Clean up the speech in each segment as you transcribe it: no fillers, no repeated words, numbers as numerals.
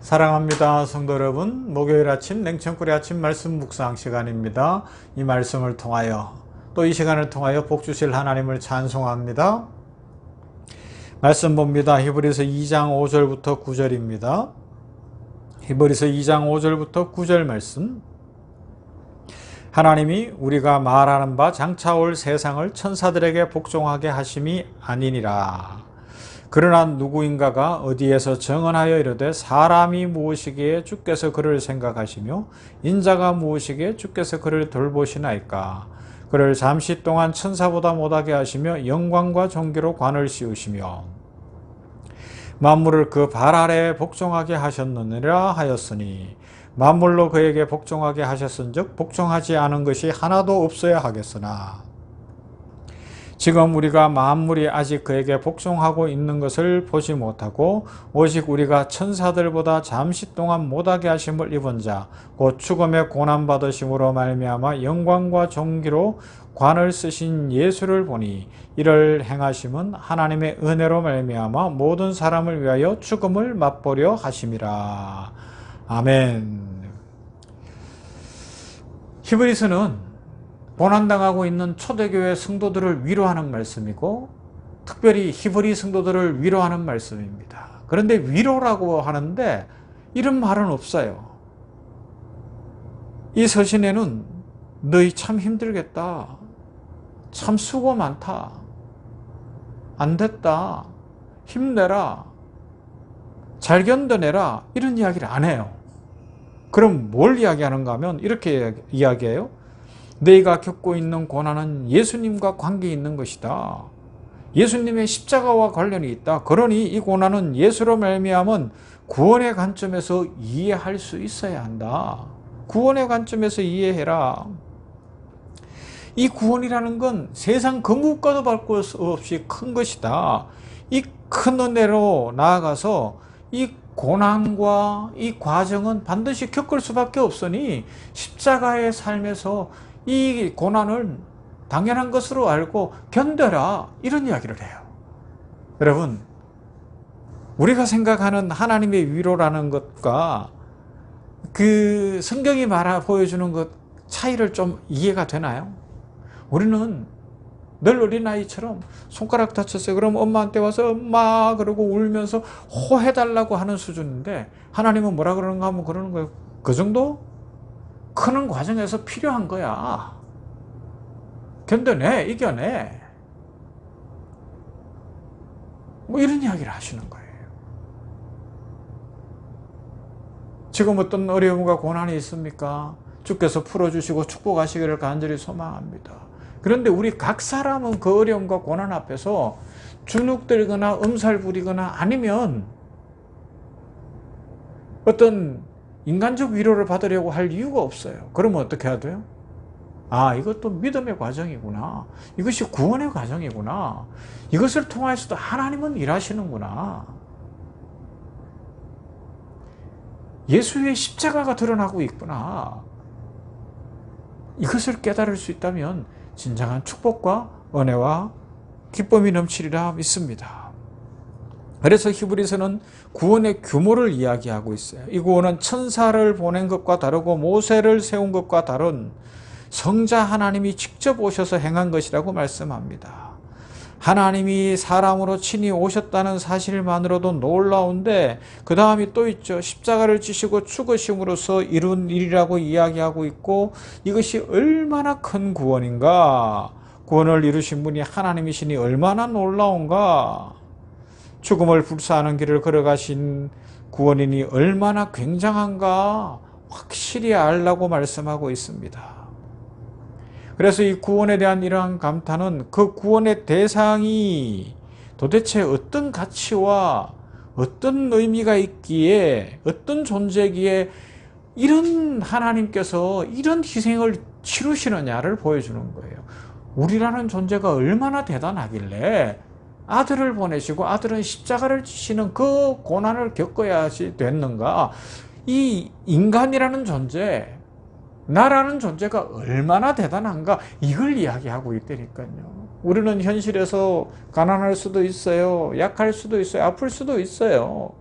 사랑합니다. 성도 여러분, 목요일 아침 냉천꿀의 아침 말씀 묵상 시간입니다. 이 말씀을 통하여 또 이 시간을 통하여 복 주실 하나님을 찬송합니다. 말씀 봅니다. 히브리서 2장 5절부터 9절입니다. 히브리서 2장 5절부터 9절 말씀. 하나님이 우리가 말하는 바 장차 올 세상을 천사들에게 복종하게 하심이 아니니라. 그러나 누구인가가 어디에서 정언하여 이르되 사람이 무엇이기에 주께서 그를 생각하시며 인자가 무엇이기에 주께서 그를 돌보시나이까. 그를 잠시 동안 천사보다 못하게 하시며 영광과 존귀로 관을 씌우시며 만물을 그 발 아래에 복종하게 하셨느니라 하였으니 만물로 그에게 복종하게 하셨은즉 복종하지 않은 것이 하나도 없어야 하겠으나 지금 우리가 만물이 아직 그에게 복종하고 있는 것을 보지 못하고 오직 우리가 천사들보다 잠시 동안 못하게 하심을 입은 자 곧 죽음의 고난받으심으로 말미암아 영광과 존귀로 관을 쓰신 예수를 보니 이를 행하심은 하나님의 은혜로 말미암아 모든 사람을 위하여 죽음을 맛보려 하심이라. 아멘. 히브리서는 고난당하고 있는 초대교회 성도들을 위로하는 말씀이고 특별히 히브리 성도들을 위로하는 말씀입니다. 그런데 위로라고 하는데 이런 말은 없어요. 이 서신에는 너희 참 힘들겠다, 참 수고 많다, 안 됐다, 힘내라, 잘 견뎌내라 이런 이야기를 안 해요. 그럼 뭘 이야기하는가 하면 이렇게 이야기해요. 너희가 겪고 있는 고난은 예수님과 관계 있는 것이다. 예수님의 십자가와 관련이 있다. 그러니 이 고난은 예수로 말미암은 구원의 관점에서 이해할 수 있어야 한다. 구원의 관점에서 이해해라. 이 구원이라는 건 세상 그 무엇과도 바꿀 수 없이 큰 것이다. 이 큰 은혜로 나아가서 이 고난과 이 과정은 반드시 겪을 수밖에 없으니 십자가의 삶에서 이 고난을 당연한 것으로 알고 견뎌라 이런 이야기를 해요. 여러분, 우리가 생각하는 하나님의 위로라는 것과 그 성경이 보여주는 것 차이를 좀 이해가 되나요? 우리는 늘 어린아이처럼 손가락 다쳤어요. 그럼 엄마한테 와서 엄마 그러고 울면서 호해달라고 하는 수준인데 하나님은 뭐라 그러는가 하면 그러는 거예요. 그 정도? 크는 과정에서 필요한 거야. 견뎌내, 이겨내. 뭐 이런 이야기를 하시는 거예요. 지금 어떤 어려움과 고난이 있습니까? 주께서 풀어주시고 축복하시기를 간절히 소망합니다. 그런데 우리 각 사람은 그 어려움과 고난 앞에서 주눅들거나 음살 부리거나 아니면 어떤 인간적 위로를 받으려고 할 이유가 없어요. 그러면 어떻게 해야 돼요? 아, 이것도 믿음의 과정이구나. 이것이 구원의 과정이구나. 이것을 통해서도 하나님은 일하시는구나. 예수의 십자가가 드러나고 있구나. 이것을 깨달을 수 있다면 진정한 축복과 은혜와 기쁨이 넘치리라 믿습니다. 그래서 히브리서는 구원의 규모를 이야기하고 있어요. 이 구원은 천사를 보낸 것과 다르고 모세를 세운 것과 다른 성자 하나님이 직접 오셔서 행한 것이라고 말씀합니다. 하나님이 사람으로 친히 오셨다는 사실만으로도 놀라운데 그 다음이 또 있죠. 십자가를 지시고 죽으심으로써 이룬 일이라고 이야기하고 있고 이것이 얼마나 큰 구원인가. 구원을 이루신 분이 하나님이시니 얼마나 놀라운가. 죽음을 불사하는 길을 걸어가신 구원이니 얼마나 굉장한가 확실히 알라고 말씀하고 있습니다. 그래서 이 구원에 대한 이러한 감탄은 그 구원의 대상이 도대체 어떤 가치와 어떤 의미가 있기에 어떤 존재기에 이런 하나님께서 이런 희생을 치르시느냐를 보여주는 거예요. 우리라는 존재가 얼마나 대단하길래 아들을 보내시고 아들은 십자가를 지시는 그 고난을 겪어야 됐는가. 이 인간이라는 존재, 나라는 존재가 얼마나 대단한가 이걸 이야기하고 있다니까요. 우리는 현실에서 가난할 수도 있어요. 약할 수도 있어요. 아플 수도 있어요.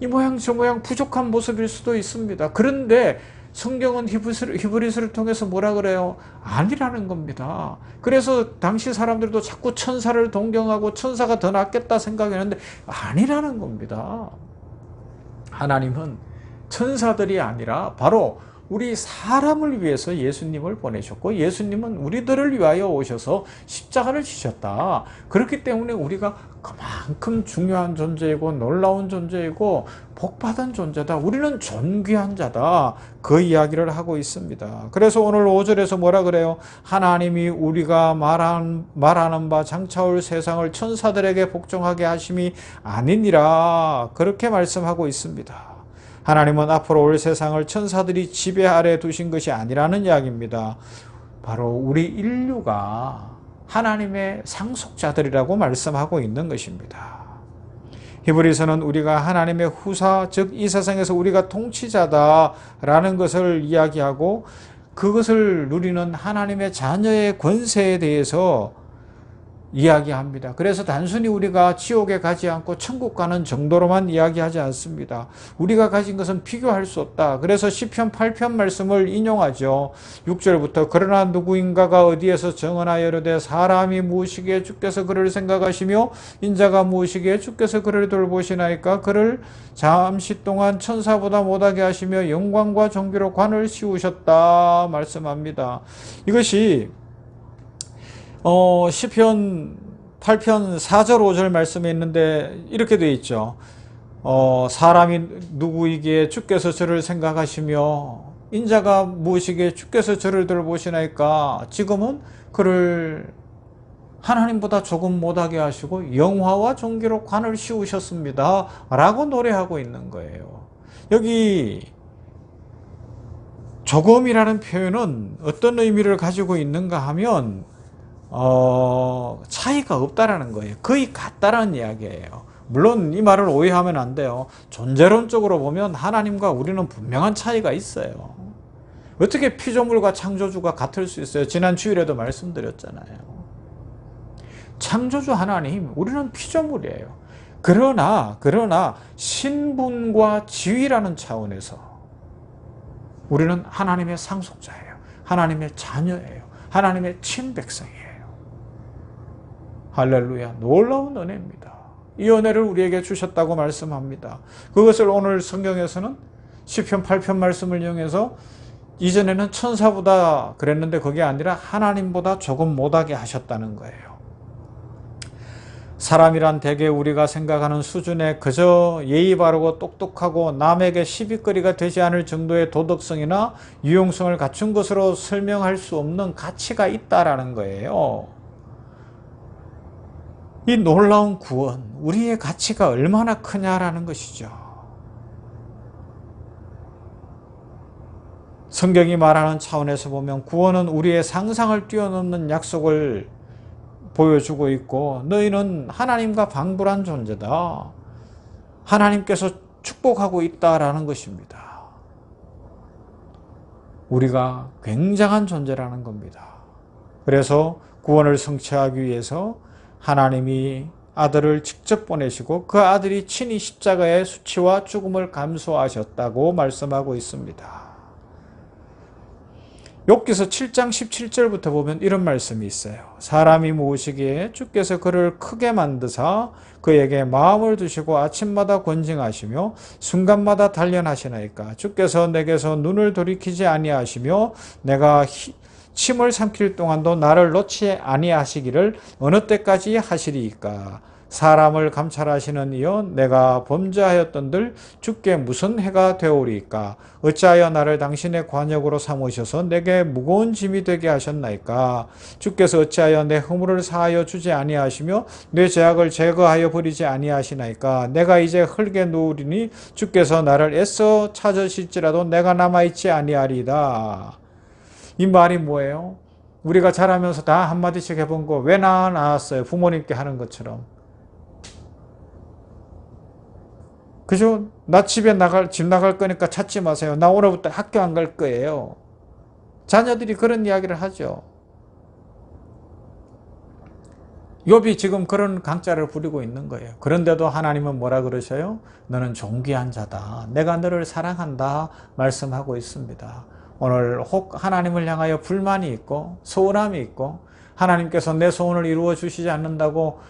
이 모양 저 모양 부족한 모습일 수도 있습니다. 그런데 성경은 히브리서를 통해서 뭐라 그래요? 아니라는 겁니다. 그래서 당시 사람들도 자꾸 천사를 동경하고 천사가 더 낫겠다 생각했는데 아니라는 겁니다. 하나님은 천사들이 아니라 바로 우리 사람을 위해서 예수님을 보내셨고 예수님은 우리들을 위하여 오셔서 십자가를 지셨다. 그렇기 때문에 우리가 그만큼 중요한 존재이고 놀라운 존재이고 복받은 존재다. 우리는 존귀한 자다. 그 이야기를 하고 있습니다. 그래서 오늘 5절에서 뭐라 그래요? 하나님이 우리가 말하는 바 장차 올 세상을 천사들에게 복종하게 하심이 아니니라. 그렇게 말씀하고 있습니다. 하나님은 앞으로 올 세상을 천사들이 지배 아래 두신 것이 아니라는 이야기입니다. 바로 우리 인류가 하나님의 상속자들이라고 말씀하고 있는 것입니다. 히브리서는 우리가 하나님의 후사, 즉 이 세상에서 우리가 통치자다라는 것을 이야기하고 그것을 누리는 하나님의 자녀의 권세에 대해서 이야기합니다. 그래서 단순히 우리가 지옥에 가지 않고 천국 가는 정도로만 이야기하지 않습니다. 우리가 가진 것은 비교할 수 없다. 그래서 시편 8편 말씀을 인용하죠. 6절부터 그러나 누구인가가 어디에서 정언하여 이르되 사람이 무엇이기에 주께서 그를 생각하시며 인자가 무엇이기에 주께서 그를 돌보시나이까. 그를 잠시 동안 천사보다 못하게 하시며 영광과 존귀로 관을 씌우셨다 말씀합니다. 이것이 시편 8편 4절 5절 말씀에 있는데 이렇게 되어 있죠. 사람이 누구이기에 주께서 저를 생각하시며 인자가 무엇이기에 주께서 저를 돌보시나이까. 지금은 그를 하나님보다 조금 못하게 하시고 영화와 존귀로 관을 씌우셨습니다 라고 노래하고 있는 거예요. 여기 조금이라는 표현은 어떤 의미를 가지고 있는가 하면 차이가 없다라는 거예요. 거의 같다라는 이야기예요. 물론 이 말을 오해하면 안 돼요. 존재론적으로 보면 하나님과 우리는 분명한 차이가 있어요. 어떻게 피조물과 창조주가 같을 수 있어요? 지난 주일에도 말씀드렸잖아요. 창조주 하나님, 우리는 피조물이에요. 그러나 신분과 지위라는 차원에서 우리는 하나님의 상속자예요. 하나님의 자녀예요. 하나님의 친백성이에요. 할렐루야. 놀라운 은혜입니다. 이 은혜를 우리에게 주셨다고 말씀합니다. 그것을 오늘 성경에서는 시편 8편 말씀을 이용해서 이전에는 천사보다 그랬는데 그게 아니라 하나님보다 조금 못하게 하셨다는 거예요. 사람이란 대개 우리가 생각하는 수준에 그저 예의 바르고 똑똑하고 남에게 시비거리가 되지 않을 정도의 도덕성이나 유용성을 갖춘 것으로 설명할 수 없는 가치가 있다라는 거예요. 이 놀라운 구원, 우리의 가치가 얼마나 크냐라는 것이죠. 성경이 말하는 차원에서 보면 구원은 우리의 상상을 뛰어넘는 약속을 보여주고 있고 너희는 하나님과 방불한 존재다. 하나님께서 축복하고 있다라는 것입니다. 우리가 굉장한 존재라는 겁니다. 그래서 구원을 성취하기 위해서 하나님이 아들을 직접 보내시고 그 아들이 친히 십자가의 수치와 죽음을 감수하셨다고 말씀하고 있습니다. 욥기서 7장 17절부터 보면 이런 말씀이 있어요. 사람이 무엇이기에 주께서 그를 크게 만드사 그에게 마음을 두시고 아침마다 권징하시며 순간마다 단련하시나이까. 주께서 내게서 눈을 돌이키지 아니하시며 내가 침을 삼킬 동안도 나를 놓지 아니하시기를 어느 때까지 하시리이까. 사람을 감찰하시는 이여 내가 범죄하였던들 주께 무슨 해가 되오리이까. 어찌하여 나를 당신의 관역으로 삼으셔서 내게 무거운 짐이 되게 하셨나이까. 주께서 어찌하여 내 허물을 사하여 주지 아니하시며 내 죄악을 제거하여 버리지 아니하시나이까. 내가 이제 흙에 누우리니 주께서 나를 애써 찾으실지라도 내가 남아있지 아니하리이다. 이 말이 뭐예요? 우리가 자라면서 다 한마디씩 해본 거 왜 낳았어요? 부모님께 하는 것처럼. 그죠? 나 집 나갈 거니까 찾지 마세요. 나 오늘부터 학교 안 갈 거예요. 자녀들이 그런 이야기를 하죠. 욥이 지금 그런 강짜를 부리고 있는 거예요. 그런데도 하나님은 뭐라 그러셔요? 너는 존귀한 자다. 내가 너를 사랑한다 말씀하고 있습니다. 오늘 혹 하나님을 향하여 불만이 있고 소원함이 있고 하나님께서 내 소원을 이루어 주시지 않는다고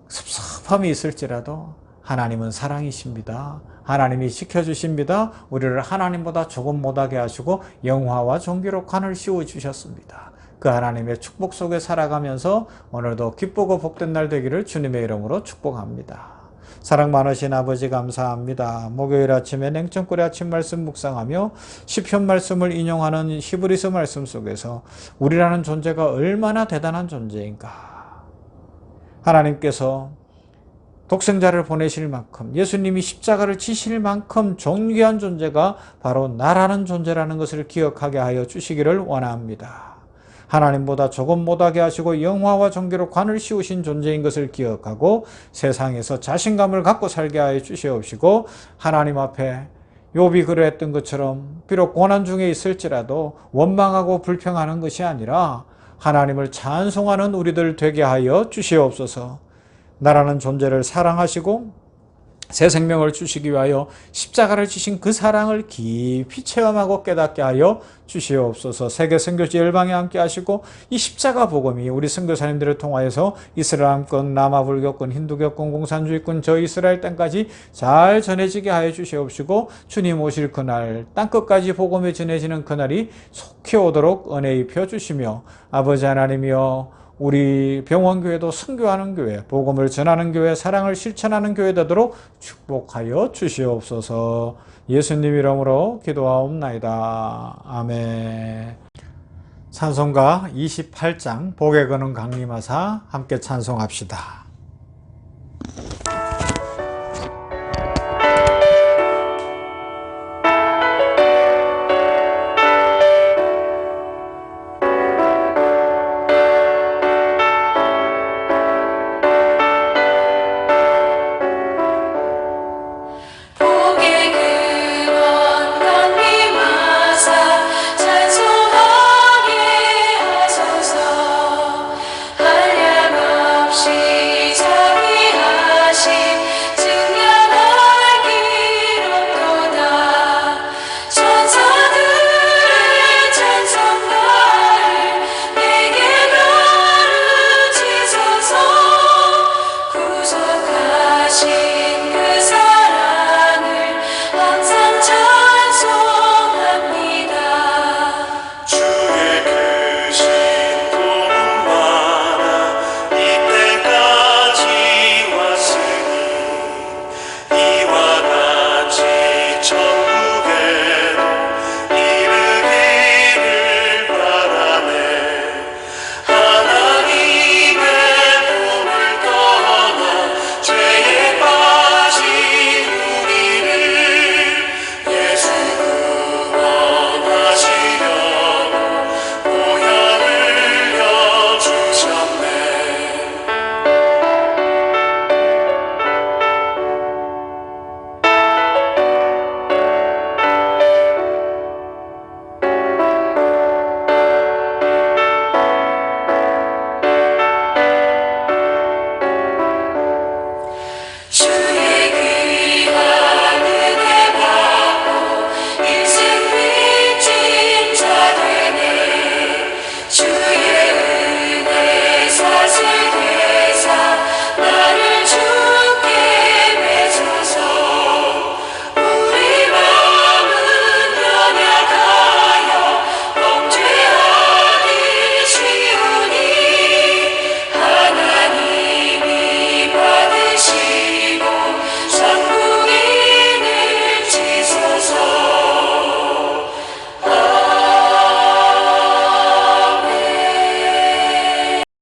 섭섭함이 있을지라도 하나님은 사랑이십니다. 하나님이 지켜주십니다. 우리를 하나님보다 조금 못하게 하시고 영화와 존귀로 관을 씌워주셨습니다. 그 하나님의 축복 속에 살아가면서 오늘도 기쁘고 복된 날 되기를 주님의 이름으로 축복합니다. 사랑 많으신 아버지 감사합니다. 목요일 아침에 냉정꿀의 아침 말씀 묵상하며 시편 말씀을 인용하는 히브리서 말씀 속에서 우리라는 존재가 얼마나 대단한 존재인가. 하나님께서 독생자를 보내실 만큼 예수님이 십자가를 지실 만큼 존귀한 존재가 바로 나라는 존재라는 것을 기억하게 하여 주시기를 원합니다. 하나님보다 조금 못하게 하시고 영화와 존귀로 관을 씌우신 존재인 것을 기억하고 세상에서 자신감을 갖고 살게 하여 주시옵시고 하나님 앞에 욥이 그러했던 것처럼 비록 고난 중에 있을지라도 원망하고 불평하는 것이 아니라 하나님을 찬송하는 우리들 되게 하여 주시옵소서. 나라는 존재를 사랑하시고 새 생명을 주시기 위하여 십자가를 지신 그 사랑을 깊이 체험하고 깨닫게 하여 주시옵소서. 세계 선교지 열방에 함께 하시고 이 십자가 복음이 우리 선교사님들을 통하여서 이슬람권, 남아불교권, 힌두교권, 공산주의권, 저 이스라엘 땅까지 잘 전해지게 하여 주시옵시고 주님 오실 그날 땅끝까지 복음이 전해지는 그날이 속히 오도록 은혜 입혀 주시며 아버지 하나님이여 우리 병원교회도 선교하는 교회, 복음을 전하는 교회, 사랑을 실천하는 교회 되도록 축복하여 주시옵소서. 예수님 이름으로 기도하옵나이다. 아멘. 찬송가 28장 복에 거는 강림하사 함께 찬송합시다.